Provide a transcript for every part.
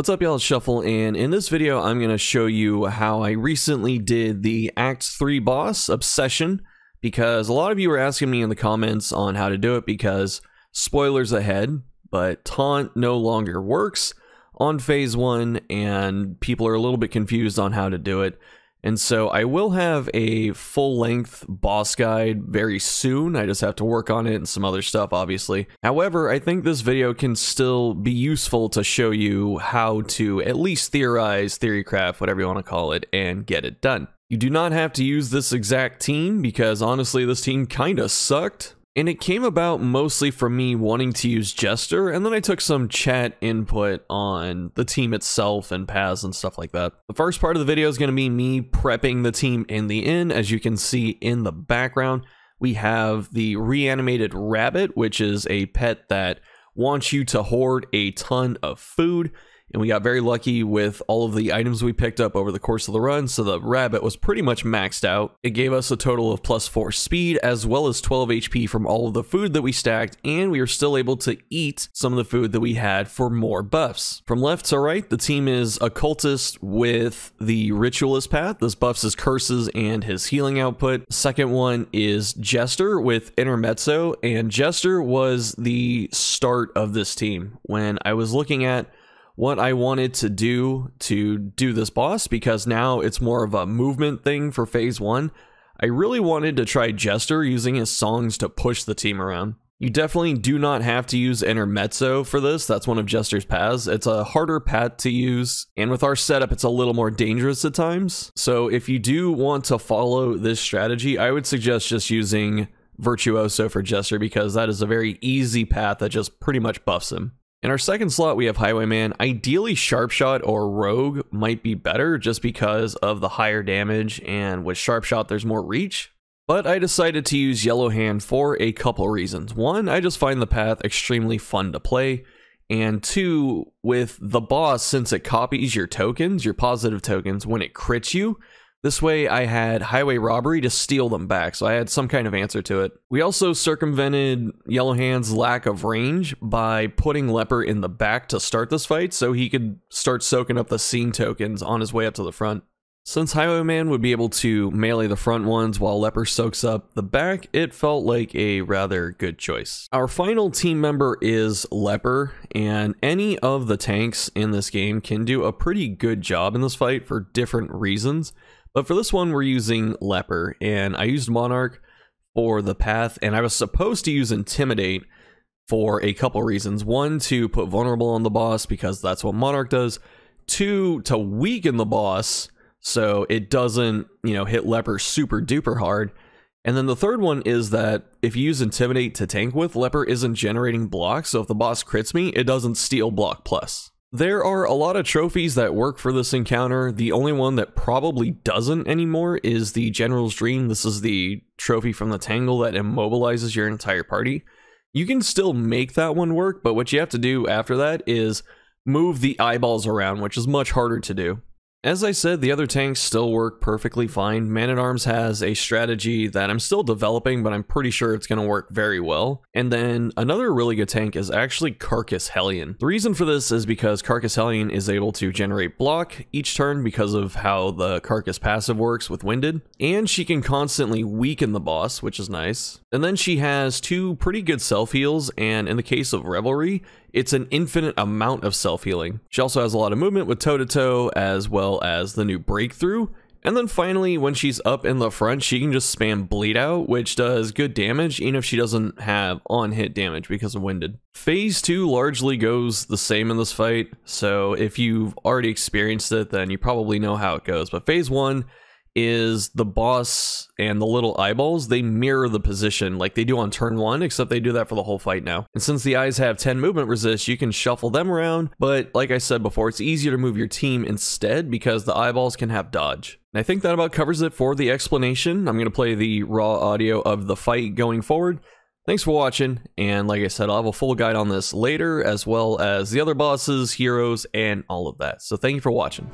What's up, y'all? It's Shuffle, and in this video I'm going to show you how I recently did the Act 3 boss, Obsession, because a lot of you were asking me in the comments on how to do it because, spoilers ahead, but Taunt no longer works on Phase 1 and people are a little bit confused on how to do it. And so I will have a full-length boss guide very soon. I just have to work on it and some other stuff, obviously. However, I think this video can still be useful to show you how to at least theorize, theorycraft, whatever you want to call it, and get it done. You do not have to use this exact team because honestly, this team kinda sucked. And it came about mostly from me wanting to use Jester, and then I took some chat input on the team itself and paths and stuff like that. The first part of the video is going to be me prepping the team in the inn. As you can see in the background, we have the reanimated rabbit, which is a pet that wants you to hoard a ton of food. And we got very lucky with all of the items we picked up over the course of the run, so the rabbit was pretty much maxed out. It gave us a total of +4 speed, as well as 12 HP from all of the food that we stacked, and we were still able to eat some of the food that we had for more buffs. From left to right, the team is Occultist with the Ritualist path. This buffs his curses and his healing output. Second one is Jester with Intermezzo, and Jester was the start of this team. When I was looking at what I wanted to do this boss, because now it's more of a movement thing for Phase 1, I really wanted to try Jester using his songs to push the team around. You definitely do not have to use Intermezzo for this. That's one of Jester's paths. It's a harder path to use, and with our setup, it's a little more dangerous at times. So if you do want to follow this strategy, I would suggest just using Virtuoso for Jester, because that is a very easy path that just pretty much buffs him. In our second slot, we have Highwayman. Ideally, Sharpshot or Rogue might be better just because of the higher damage, and with Sharpshot, there's more reach. But I decided to use Yellowhand for a couple reasons. One, I just find the path extremely fun to play. And two, with the boss, since it copies your tokens, your positive tokens, when it crits you, this way I had Highway Robbery to steal them back, so I had some kind of answer to it. We also circumvented Yellowhand's lack of range by putting Leper in the back to start this fight, so he could start soaking up the scene tokens on his way up to the front. Since Highwayman would be able to melee the front ones while Leper soaks up the back, it felt like a rather good choice. Our final team member is Leper, and any of the tanks in this game can do a pretty good job in this fight for different reasons. But for this one, we're using Leper, and I used Monarch for the path, and I was supposed to use Intimidate for a couple reasons. One, to put Vulnerable on the boss, because that's what Monarch does. Two, to weaken the boss, so it doesn't, hit Leper super duper hard. And then the third one is that if you use Intimidate to tank with, Leper isn't generating blocks, so if the boss crits me, it doesn't steal block plus. There are a lot of trophies that work for this encounter. The only one that probably doesn't anymore is the General's Dream. This is the trophy from the Tangle that immobilizes your entire party. You can still make that one work, but what you have to do after that is move the eyeballs around, which is much harder to do. As I said, the other tanks still work perfectly fine. Man-at-Arms has a strategy that I'm still developing, but I'm pretty sure it's going to work very well. And then another really good tank is actually Carcass Hellion. The reason for this is because Carcass Hellion is able to generate block each turn because of how the Carcass passive works with Winded, and she can constantly weaken the boss, which is nice. And then she has two pretty good self-heals, and in the case of Revelry, it's an infinite amount of self-healing. She also has a lot of movement with toe-to-toe, as well as the new Breakthrough. And then finally, when she's up in the front, she can just spam Bleed Out, which does good damage, even if she doesn't have on-hit damage because of Winded. Phase 2 largely goes the same in this fight, so if you've already experienced it, then you probably know how it goes. But Phase 1 is the boss and the little eyeballs, they mirror the position like they do on turn 1, except they do that for the whole fight now. And since the eyes have 10 movement resist, you can shuffle them around, but like I said before, it's easier to move your team instead because the eyeballs can have dodge. And I think that about covers it for the explanation. I'm going to play the raw audio of the fight going forward. Thanks for watching, and like I said, I'll have a full guide on this later, as well as the other bosses, heroes, and all of that. So thank you for watching.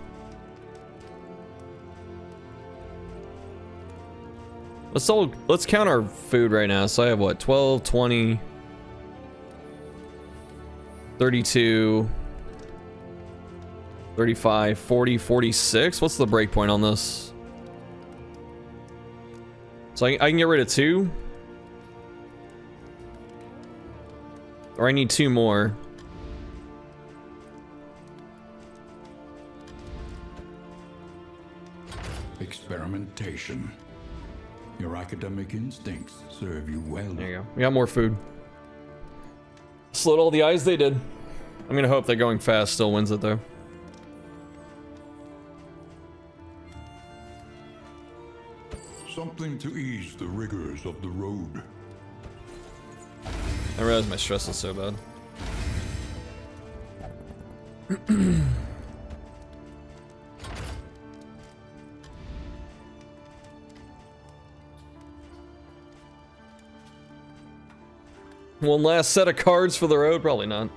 Let's count our food right now. So I have what, 12, 20, 32, 35, 40, 46. What's the breakpoint on this? So I can get rid of 2. Or I need 2 more. Experimentation. Your academic instincts serve you well. There you go. We got more food. Slowed all the eyes they did. I'm gonna hope that going fast still wins it though. Something to ease the rigors of the road. I realize my stress is so bad. One last set of cards for the road? Probably not.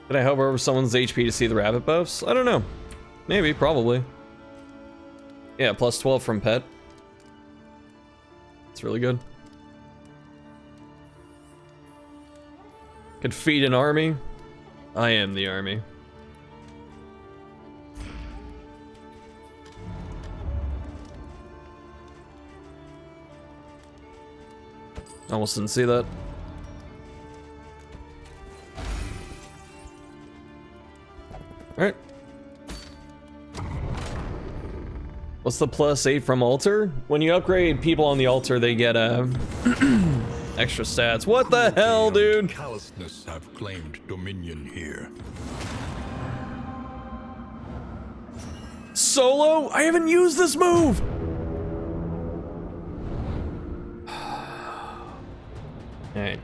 Did I hover over someone's HP to see the rabbit buffs? I don't know. Maybe, probably. Yeah, plus 12 from pet. It's really good. Could feed an army. I am the army. Almost didn't see that. Alright. What's the +8 from altar? When you upgrade people on the altar, they get extra stats. What the hell, dude? Callousness have claimed dominion here. Solo? I haven't used this move! Alright.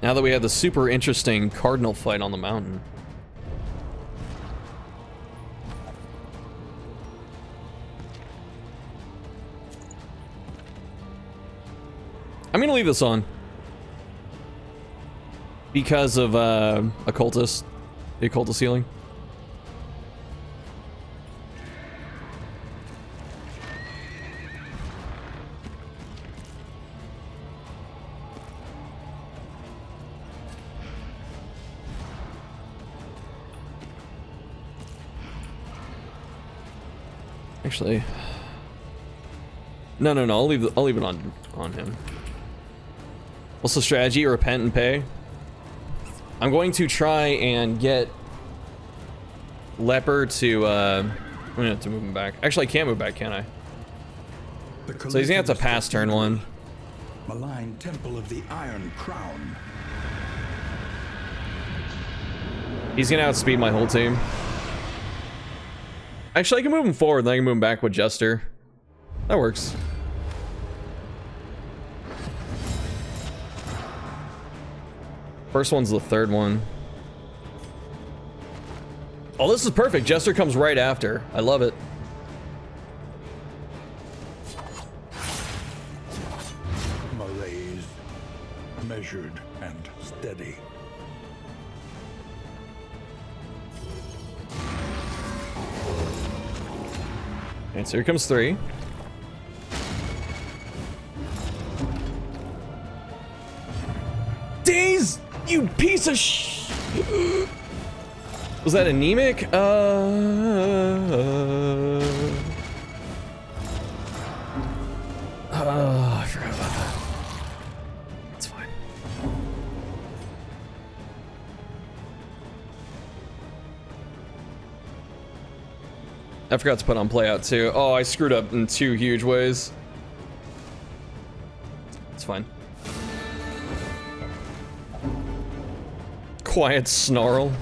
Now that we have the super interesting cardinal fight on the mountain. I'm gonna leave this on. Because of occultist. The occultist healing. Actually, no, I'll leave it on him. What's the strategy? Repent and pay. I'm going to try and get Leper to. I'm gonna have to move him back. Actually, I can't move back, can I? So he's gonna have to pass turn 1. Malign Temple of the Iron Crown. He's gonna outspeed my whole team. Actually, I can move him forward, then I can move him back with Jester. That works. First one's the third one. Oh, this is perfect. Jester comes right after. I love it. Malaise, measured and steady. Okay, so here comes 3. Daze! You piece of sh... Was that anemic? I forgot about that. It's fine. I forgot to put on play out too. Oh, I screwed up in 2 huge ways. It's fine. Quiet snarl.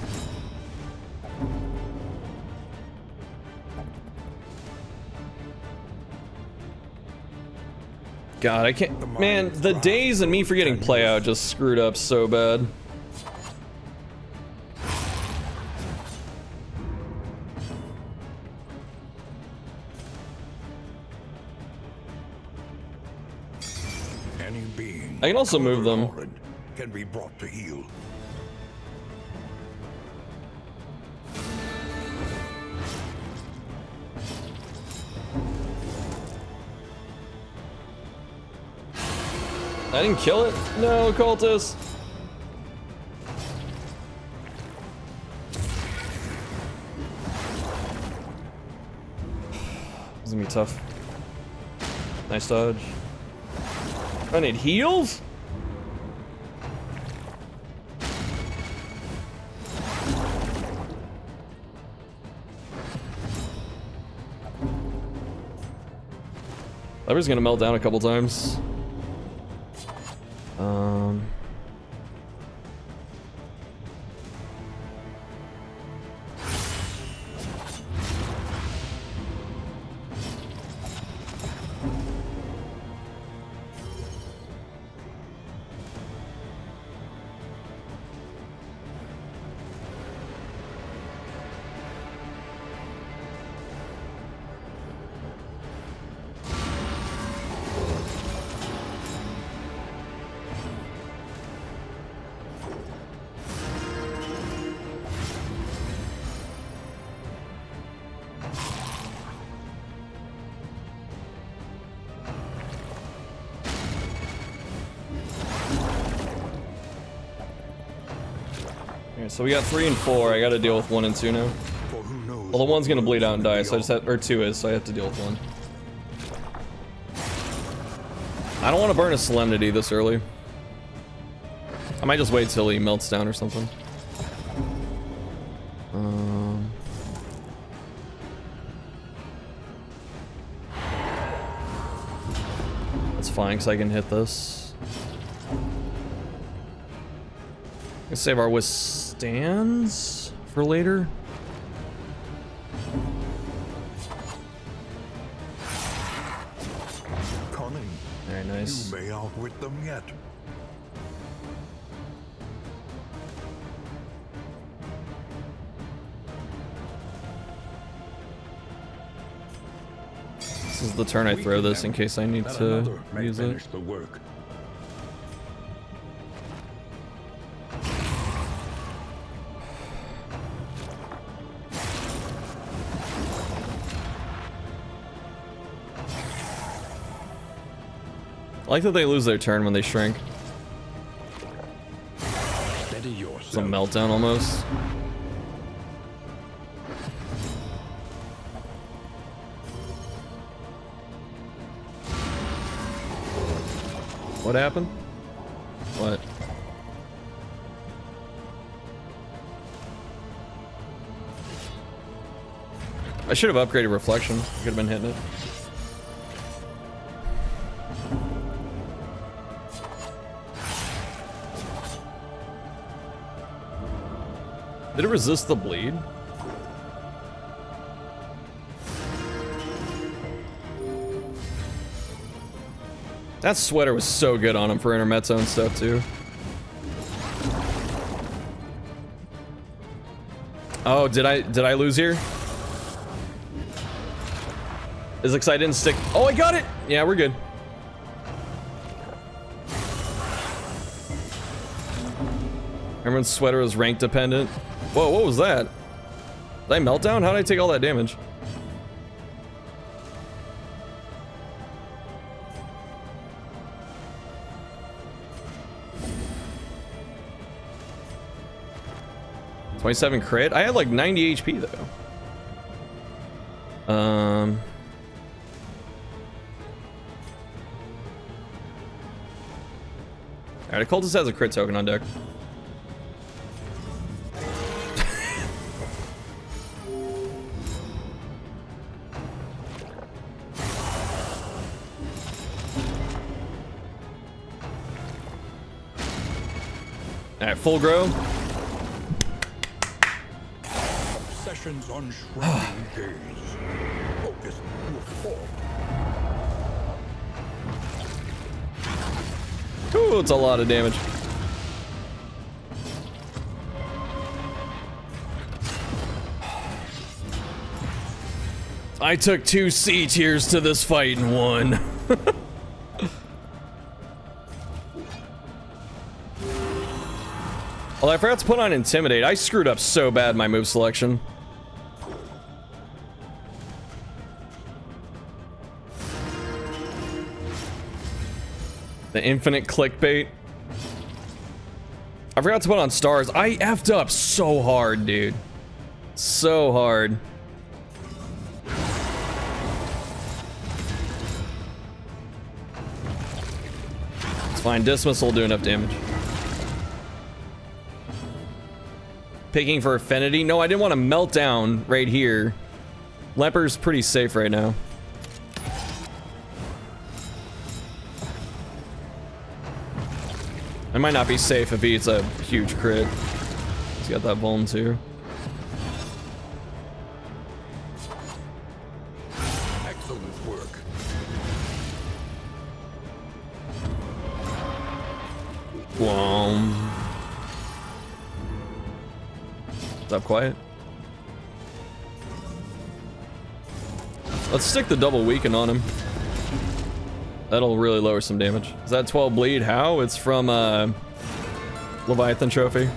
God, I can't. Man, the days and me forgetting play out just screwed up so bad. Any being I can also move them. can be brought to heel. I didn't kill it? No, cultist. This is gonna be tough. Nice dodge. I need heals? Lever's gonna melt down a couple times. So we got 3 and 4. I got to deal with 1 and 2 now. Well, the 1's gonna bleed out and die, so I just have, or 2 is, so I have to deal with 1. I don't want to burn a Solemnity this early. I might just wait till he melts down or something. That's fine, because I can hit this. Let's save our withstands for later. Cunning. Very nice. You may outwit them yet. This is the turn I throw this in case I need to use it. The work. I like that they lose their turn when they shrink. Steady yourself. It's a meltdown almost. What happened? What? I should have upgraded reflection. Could have been hitting it. Did it resist the bleed? That sweater was so good on him for intermezzo and stuff too. Oh, did I lose here? Is it 'cause I didn't stick? Oh, I got it! Yeah, we're good. Everyone's sweater was rank dependent. Whoa, what was that? Did I melt down? How did I take all that damage? $27 crit? I had like 90 HP though. Alright, Cultist has a crit token on deck. Alright, full grow. Obsessions on shrinking gaze. Focus to a form. Ooh, it's a lot of damage. I took 2 C tiers to this fight and won. Well, I forgot to put on Intimidate. I screwed up so bad my move selection. The infinite clickbait. I forgot to put on stars. I effed up so hard, dude. So hard. It's fine. Dismiss will do enough damage. Picking for Affinity. No, I didn't want to melt down right here. Leper's pretty safe right now. I might not be safe if he eats a huge crit. He's got that vuln too. Excellent work. Whoa. Stop quiet. Let's stick the double weaken on him. That'll really lower some damage. Is that 12 bleed? How? It's from Leviathan Trophy.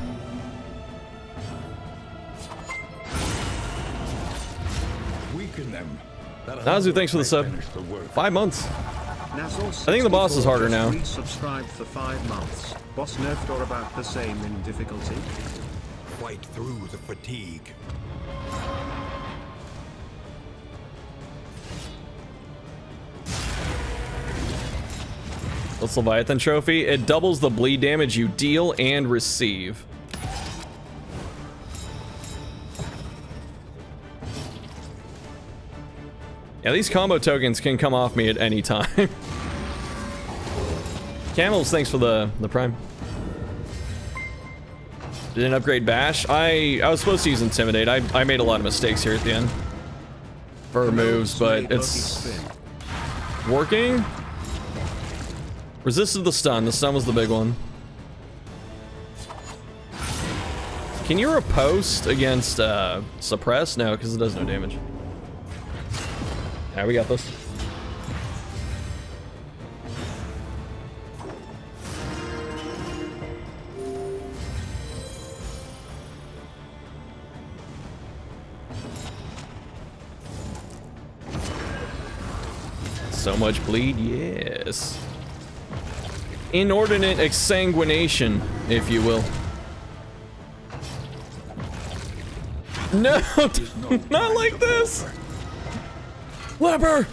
Weaken them. Nazu, thanks for the sub. 5 months. I think the boss is harder now. Resubscribed for 5 months. Boss nerfed or about the same in difficulty? Fight through the fatigue. What's Leviathan Trophy? It doubles the bleed damage you deal and receive. Yeah, these combo tokens can come off me at any time. Camels, thanks for the prime. Didn't upgrade Bash. I was supposed to use Intimidate. I made a lot of mistakes here at the end for moves, but it's working. Resisted the stun. The stun was the big one. Can you riposte against Suppress? No, because it does no damage. Yeah, we got this. So much bleed, yes. Inordinate exsanguination, if you will. No, not like this. Leper!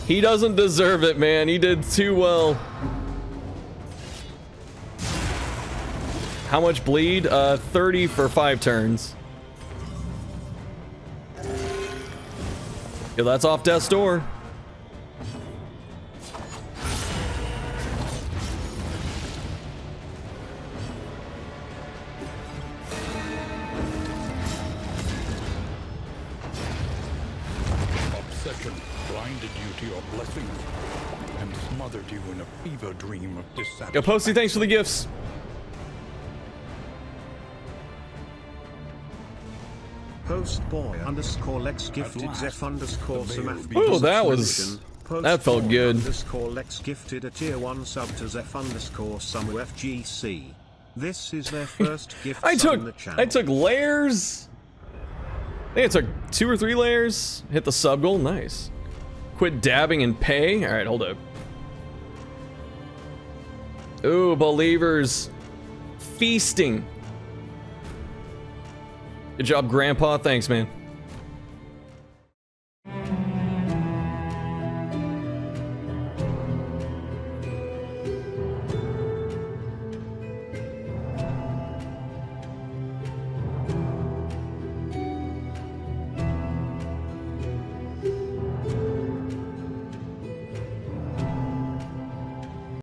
He doesn't deserve it, man. He did too well. How much bleed? 30 for 5 turns. Yeah, that's off death's door. Obsession blinded you to your blessings and smothered you in a fever dream of dissatisfaction. Yo, Posty, thanks for the gifts. Postboy_Lex gifted Zeph_Samaf. Ooh, that felt good. Lex gifted a tier 1 sub to Zeph_Samu FGC. This is their first gift sub in the channel. I took layers. I think I took 2 or 3 layers. Hit the sub goal, nice. Quit dabbing and pay. All right, hold up. Ooh, believers. Feasting. Good job, Grandpa. Thanks, man.